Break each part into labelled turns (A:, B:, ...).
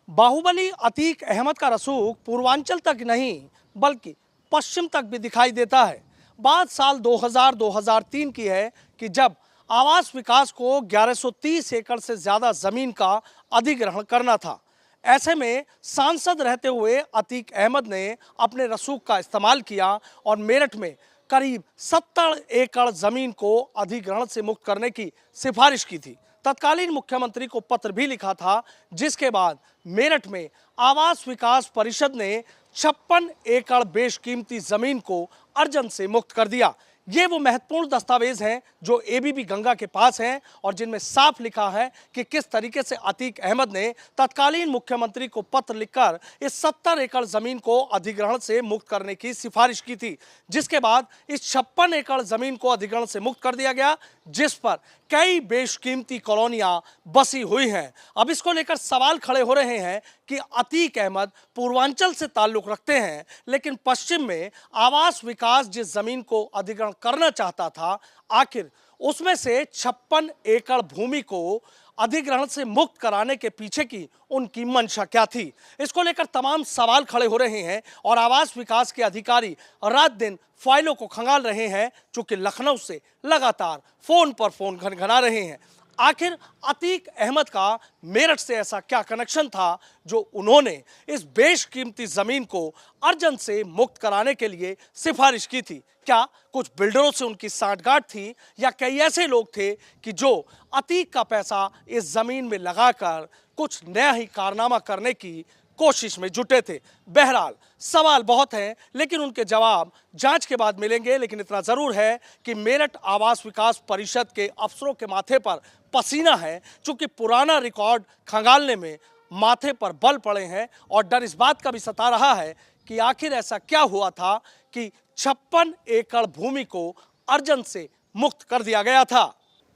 A: बाहुबली अतीक अहमद का रसूख पूर्वांचल तक नहीं बल्कि पश्चिम तक भी दिखाई देता है। बात साल 2000-2003 की है कि जब आवास विकास को 1130 एकड़ से ज्यादा जमीन का अधिग्रहण करना था। ऐसे में सांसद रहते हुए अतीक अहमद ने अपने रसूख का इस्तेमाल किया और मेरठ में करीब 70 एकड़ जमीन को अधिग्रहण से मुक्त करने की सिफारिश की थी। तत्कालीन मुख्यमंत्री को पत्र भी लिखा था, जिसके बाद मेरठ में आवास विकास परिषद ने 56 एकड़ बेशकीमती जमीन को अर्जन से मुक्त कर दिया। ये वो महत्वपूर्ण दस्तावेज हैं जो एबीपी गंगा के पास हैं और जिनमें साफ लिखा है कि किस तरीके से अतीक अहमद ने तत्कालीन मुख्यमंत्री को पत्र लिखकर इस 70 एकड़ जमीन को अधिग्रहण से मुक्त करने की सिफारिश की थी, जिसके बाद इस 56 एकड़ जमीन को अधिग्रहण से मुक्त कर दिया गया, जिस पर कई बेशकीमती कॉलोनियां बसी हुई हैं। अब इसको लेकर सवाल खड़े हो रहे हैं कि अतीक अहमद पूर्वांचल से ताल्लुक रखते हैं, लेकिन पश्चिम में आवास विकास जिस जमीन को अधिग्रहण करना चाहता था, आखिर उसमें से 56 एकड़ भूमि को अधिग्रहण से मुक्त कराने के पीछे की उनकी मंशा क्या थी? इसको लेकर तमाम सवाल खड़े हो रहे हैं और आवास विकास के अधिकारी रात दिन फाइलों को खंगाल रहे हैं, चूंकि लखनऊ से लगातार फोन पर फोन घनघना रहे हैं। आखिर अतीक अहमद का मेरठ से ऐसा क्या कनेक्शन था जो उन्होंने इस बेशकीमती जमीन को अर्जन से मुक्त कराने के लिए सिफारिश की थी? क्या कुछ बिल्डरों से उनकी सांठगांठ थी या कई ऐसे लोग थे कि जो अतीक का पैसा इस जमीन में लगाकर कुछ नया ही कारनामा करने की कोशिश में जुटे थे? बहरहाल सवाल बहुत हैं, लेकिन उनके जवाब जांच के बाद मिलेंगे। लेकिन इतना जरूर है कि मेरठ आवास विकास परिषद के अफसरों के माथे पर पसीना है, चूंकि पुराना रिकॉर्ड खंगालने में माथे पर बल पड़े हैं और डर इस बात का भी सता रहा है कि आखिर ऐसा क्या हुआ था कि 56 एकड़ भूमि को अर्जन से मुक्त कर दिया गया था।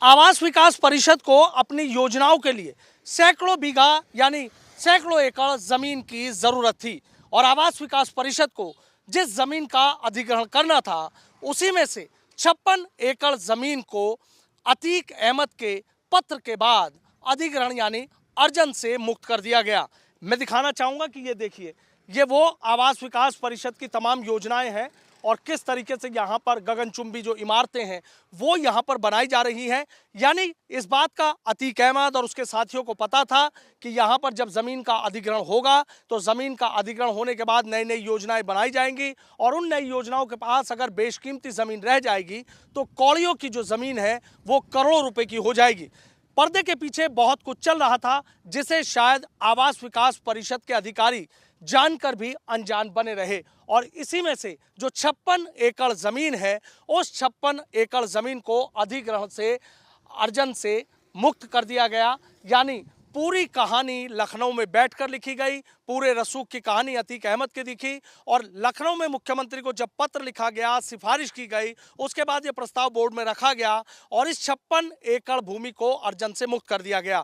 A: आवास विकास परिषद को अपनी योजनाओं के लिए सैकड़ों बीघा यानी सैकड़ों एकड़ जमीन की जरूरत थी और आवास विकास परिषद को जिस जमीन का अधिग्रहण करना था, उसी में से 56 एकड़ जमीन को अतीक अहमद के पत्र के बाद अधिग्रहण यानी अर्जन से मुक्त कर दिया गया। मैं दिखाना चाहूंगा कि ये देखिए, ये वो आवास विकास परिषद की तमाम योजनाएं हैं और किस तरीके से यहाँ पर गगनचुंबी जो इमारतें हैं वो यहाँ पर बनाई जा रही हैं। यानी इस बात का अतीक अहमद और उसके साथियों को पता था कि यहाँ पर जब ज़मीन का अधिग्रहण होगा तो ज़मीन का अधिग्रहण होने के बाद नई नई योजनाएं बनाई जाएंगी और उन नई योजनाओं के पास अगर बेशकीमती ज़मीन रह जाएगी तो कौड़ियों की जो ज़मीन है वो करोड़ों रुपए की हो जाएगी। पर्दे के पीछे बहुत कुछ चल रहा था जिसे शायद आवास विकास परिषद के अधिकारी जानकर भी अनजान बने रहे और इसी में से जो 56 एकड़ जमीन है, उस 56 एकड़ जमीन को अधिग्रहण से अर्जन से मुक्त कर दिया गया। यानी पूरी कहानी लखनऊ में बैठकर लिखी गई, पूरे रसूख की कहानी अतीक अहमद की दिखी और लखनऊ में मुख्यमंत्री को जब पत्र लिखा गया, सिफारिश की गई, उसके बाद ये प्रस्ताव बोर्ड में रखा गया और इस 56 एकड़ भूमि को अर्जन से मुक्त कर दिया गया।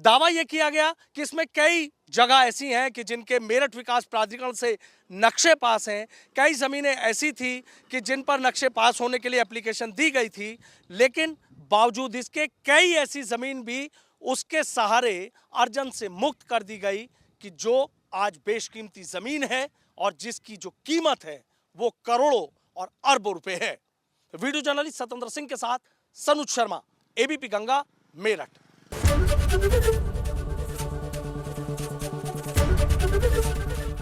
A: दावा यह किया गया कि इसमें कई जगह ऐसी हैं कि जिनके मेरठ विकास प्राधिकरण से नक्शे पास हैं, कई ज़मीनें ऐसी थी कि जिन पर नक्शे पास होने के लिए एप्लीकेशन दी गई थी, लेकिन बावजूद इसके कई ऐसी ज़मीन भी उसके सहारे अर्जन से मुक्त कर दी गई कि जो आज बेशकीमती ज़मीन है और जिसकी जो कीमत है वो करोड़ों और अरबों रुपए है। वीडियो जर्नलिस्ट सतेंद्र सिंह के साथ सनुज शर्मा, एबीपी गंगा, मेरठ।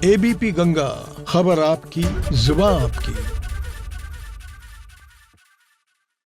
B: एबीपी गंगा, खबर आपकी, जुबान आपकी।